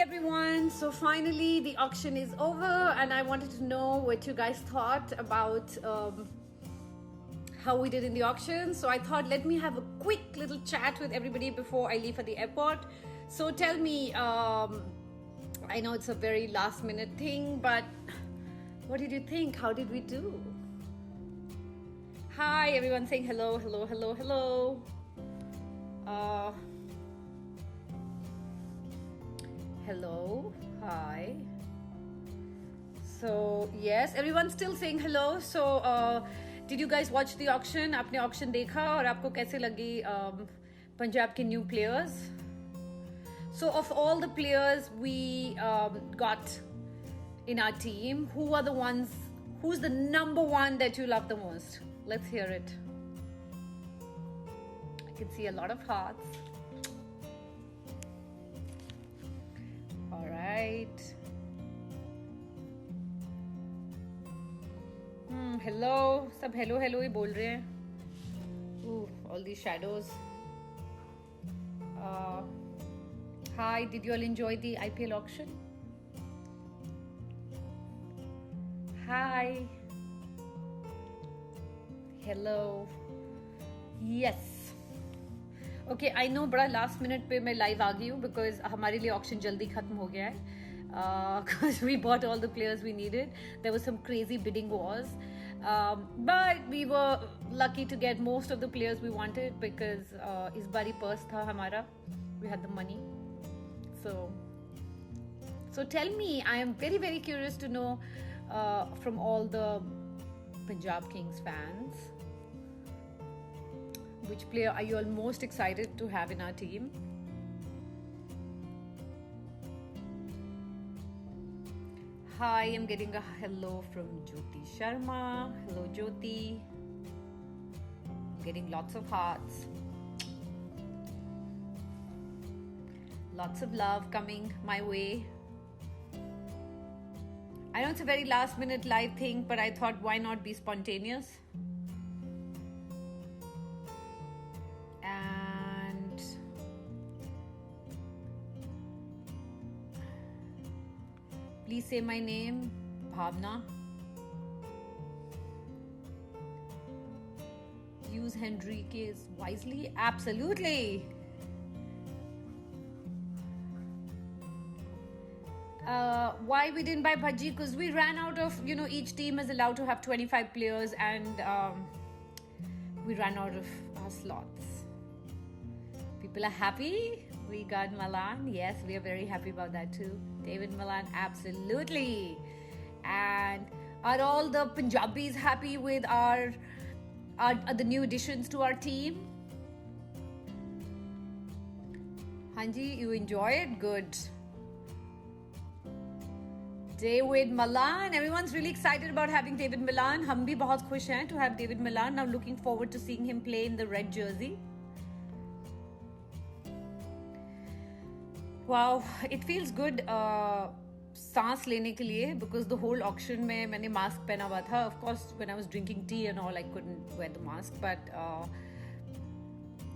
everyone. So finally the auction is over and I wanted to know what you guys thought about how we did in the auction. So I thought let me have a quick little chat with everybody before I leave for the airport. So tell me, I know it's a very last minute thing, but what did you think? How did we do? Hi everyone saying hello. Hello, hi. So yes, everyone's still saying hello. So did you guys watch the auction? आपने auction देखा और आपको कैसे लगी पंजाब के new players? So of all the players we got in our team, who are the ones? Who's the number one that you love the most? Let's hear it. I can see a lot of hearts. All right. Hello. सब hello ही बोल रहे हैं. Ooh, all these shadows. Hi, did you all enjoy the IPL auction? Hi. Hello. Yes. Okay, I know बड़ा last minute पे मैं live आ गई हूँ because हमारे लिए auction जल्दी खत्म हो गया है. Because we bought all the players we needed. There was some crazy bidding wars. But we were lucky to get most of the players we wanted because इस बारी purse था हमारा. We had the money. So tell me, I am very, very curious to know from all the Punjab Kings fans, which player are you all most excited to have in our team? Hi, I'm getting a hello from Jyoti Sharma. Hello, Jyoti. Getting lots of hearts. Lots of love coming my way. I know it's a very last minute live thing, but I thought why not be spontaneous? And please say my name, Bhavna. Use Henriquez wisely. Absolutely. Why we didn't buy Bhaji? Because we ran out of, each team is allowed to have 25 players and we ran out of our slots. People are happy. We got Malan. Yes, we are very happy about that too. David Malan, absolutely. And are all the Punjabis happy with our the new additions to our team? Hanji, you enjoy it? Good. David Malan. Everyone's really excited about having David Malan. हम भी बहुत खुश हैं to have David Malan. Now looking forward to seeing him play in the red jersey. Wow, it feels good सांस लेने के लिए because the whole auction में मैंने mask पहना हुआ था. Of course, when I was drinking tea and all, I couldn't wear the mask, but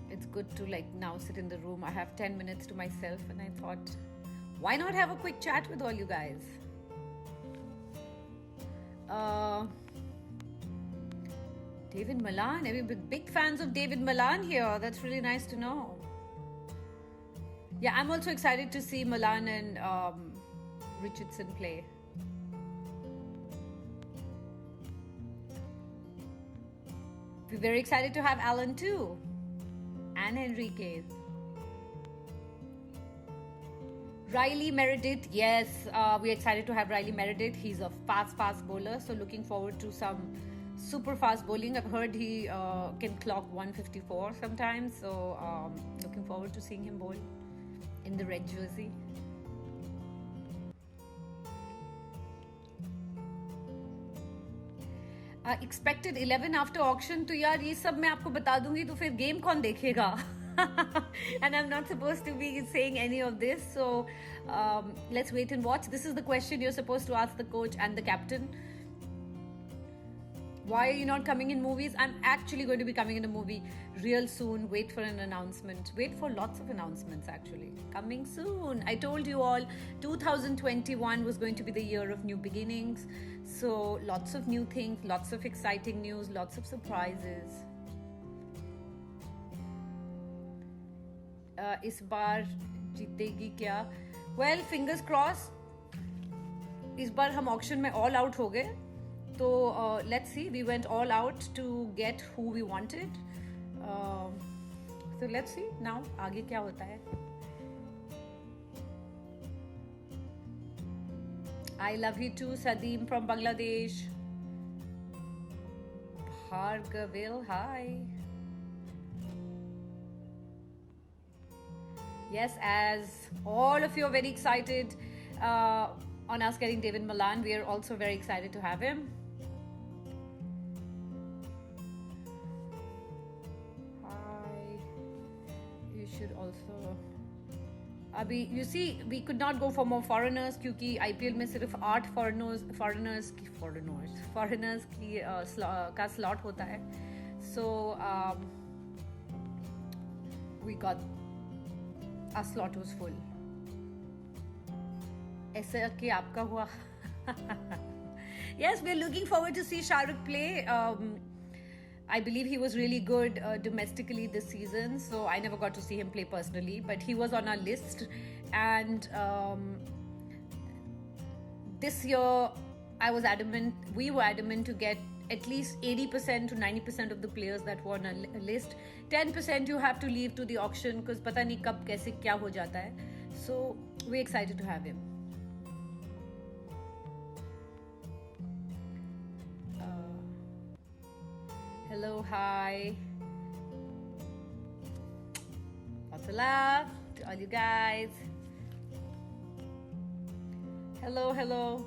it's good to now sit in the room. I have 10 minutes to myself and I thought, why not have a quick chat with all you guys? David Malan. Every big fans of David Malan here. That's really nice to know. Yeah, I'm also excited to see Malan and Richardson play. We're very excited to have Alan too. And Enrique. Riley Meredith, yes, we're excited to have Riley Meredith. He's a fast bowler, so looking forward to some super fast bowling. I've heard he can clock 154 sometimes, so looking forward to seeing him bowl in the red jersey. Expected 11 after auction, तो यार ये सब मैं आपको बता दूंगी तो फिर गेम कौन देखेगा? And I'm not supposed to be saying any of this, so let's wait and watch. This is the question you're supposed to ask the coach and the captain. Why are you not coming in movies? I'm actually going to be coming in a movie real soon. Wait for an announcement. Wait for lots of announcements actually. Coming soon. I told you all 2021 was going to be the year of new beginnings. So lots of new things, lots of exciting news, lots of surprises. इस बार जीतेगी क्या? Well, fingers crossed. इस बार हम auction में all out हो गए. So let's see, we went all out to get who we wanted. So let's see now आगे क्या होता है. I love you too, Sadeem from Bangladesh. Bhargavil, hi. Yes, as all of you are very excited on us getting David Malan, we are also very excited to have him. Should also अभी you see we could not go for more foreigners क्योंकि IPL में सिर्फ 8 foreigners की का slot होता है. So we got our slot was full. ऐसा कि आपका हुआ. Yes, we're looking forward to see Shah Rukh play. I believe he was really good domestically this season, so I never got to see him play personally, but he was on our list. And this year, we were adamant to get at least 80% to 90% of the players that were on a list. 10% you have to leave to the auction because पता नहीं कब कैसे क्या हो जाता है. So we're excited to have him. Hello, hi. Lots of love to all you guys. Hello, hello.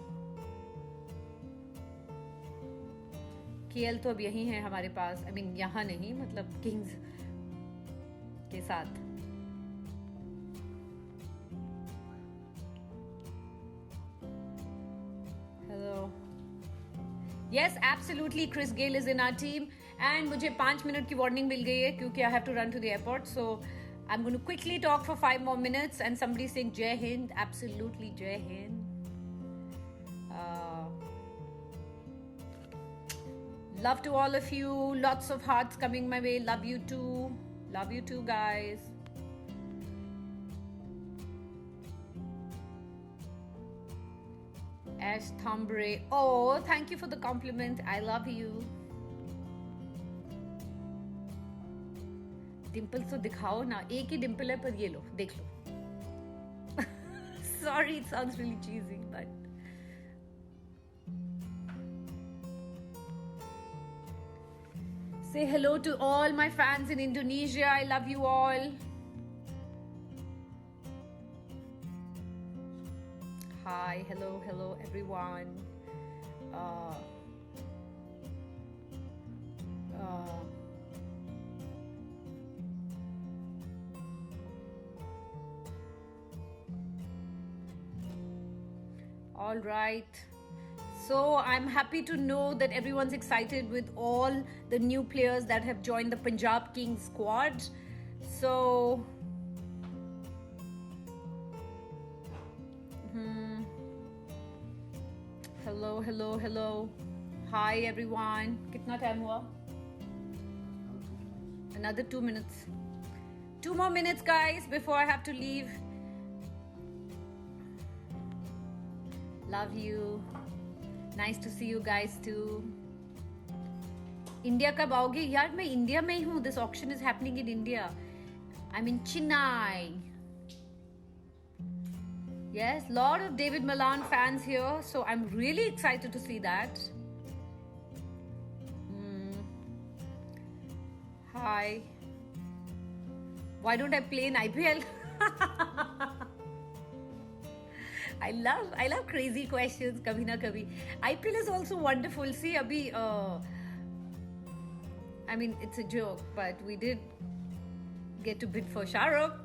KL तो अब यहीं है हमारे पास. I mean यहाँ नहीं, मतलब किंग्स के साथ. Hello. Yes, absolutely. Chris Gayle is in our team. And मुझे 5 मिनट की वार्निंग मिल गई है क्योंकि I have to run to the airport. So I'm going to quickly talk for 5 more minutes. And somebody saying Jai Hind. Absolutely, Jai Hind. Love to all of you. Lots of hearts coming my way. Love you too. Love you too, guys. Ash Thombre. Oh, thank you for the compliment. I love you. Dimples तो दिखाओ ना. एक ही डिम्पल है पर ये लो, देख लो. Sorry, it sounds really cheesy, but say hello to all my fans in Indonesia. I love you all. Hi, hello everyone. All right. So I'm happy to know that everyone's excited with all the new players that have joined the Punjab Kings squad. So hello. Hi everyone. Kitna time hua? Another 2 minutes. 2 more minutes, guys, before I have to leave. Love you. Nice to see you guys too. India कब आओगे? यार मैं India में ही हूँ. This auction is happening in India. I'm in Chennai. Yes, lot of David Malan fans here, so I'm really excited to see that. Hi. Why don't I play in IPL? I love crazy questions. Kabhi na kabhi. IPL is also wonderful. See, abhi, I mean, it's a joke, but we did get to bid for Shah Rukh.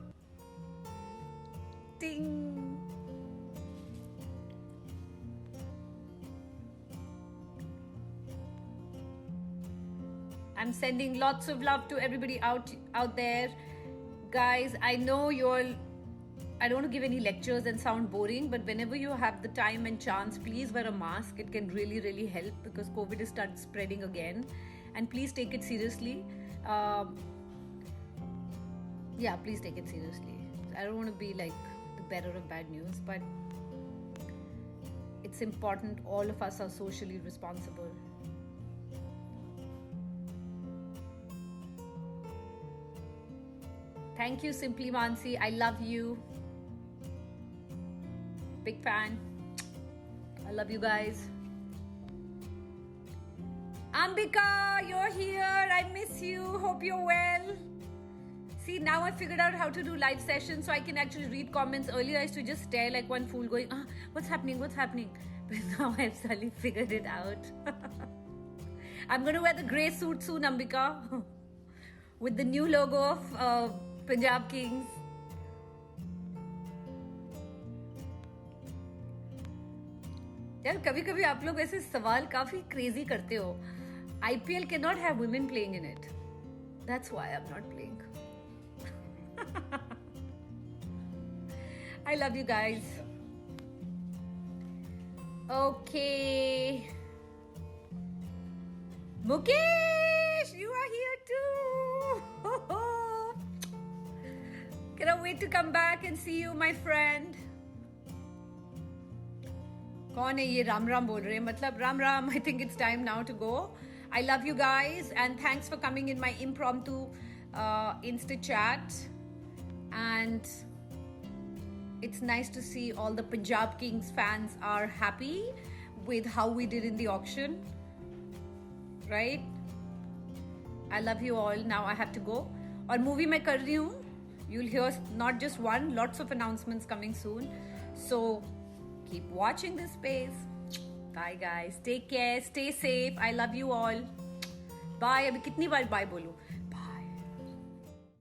Ding. I'm sending lots of love to everybody out there. Guys, I know I don't want to give any lectures and sound boring, but whenever you have the time and chance, please wear a mask. It can really, really help because COVID is started spreading again. And please take it seriously. Yeah, please take it seriously. I don't want to be like the bearer of bad news, but it's important. All of us are socially responsible. Thank you, Simply Mansi. I love you. Big fan. I love you guys. Ambika, you're here. I miss you. Hope you're well. See, now I figured out how to do live sessions so I can actually read comments. Earlier, I used to just stare like one fool going, what's happening? What's happening? But now I've suddenly figured it out. I'm going to wear the grey suit soon, Ambika. With the new logo of Punjab Kings. यार कभी कभी आप लोग ऐसे सवाल काफी crazy करते हो. IPL cannot have women playing in it. That's why I'm not playing. I love you guys. Okay. Mukesh, you are here too. Cannot wait to come back and see you, my friend. कौन है ये राम राम बोल रहे हैं? मतलब Ram Ram. I think it's time now to go. I love you guys and thanks for coming in my impromptu Insta chat. And it's nice to see all the Punjab Kings fans are happy with how we did in the auction. Right? I love you all. Now I have to go. और movie मैं कर रही हूँ. You'll hear not just one, lots of announcements coming soon. So keep watching this space. Bye guys. Take care. Stay safe. I love you all. Bye. अभी कितनी बार bye बोलूँ?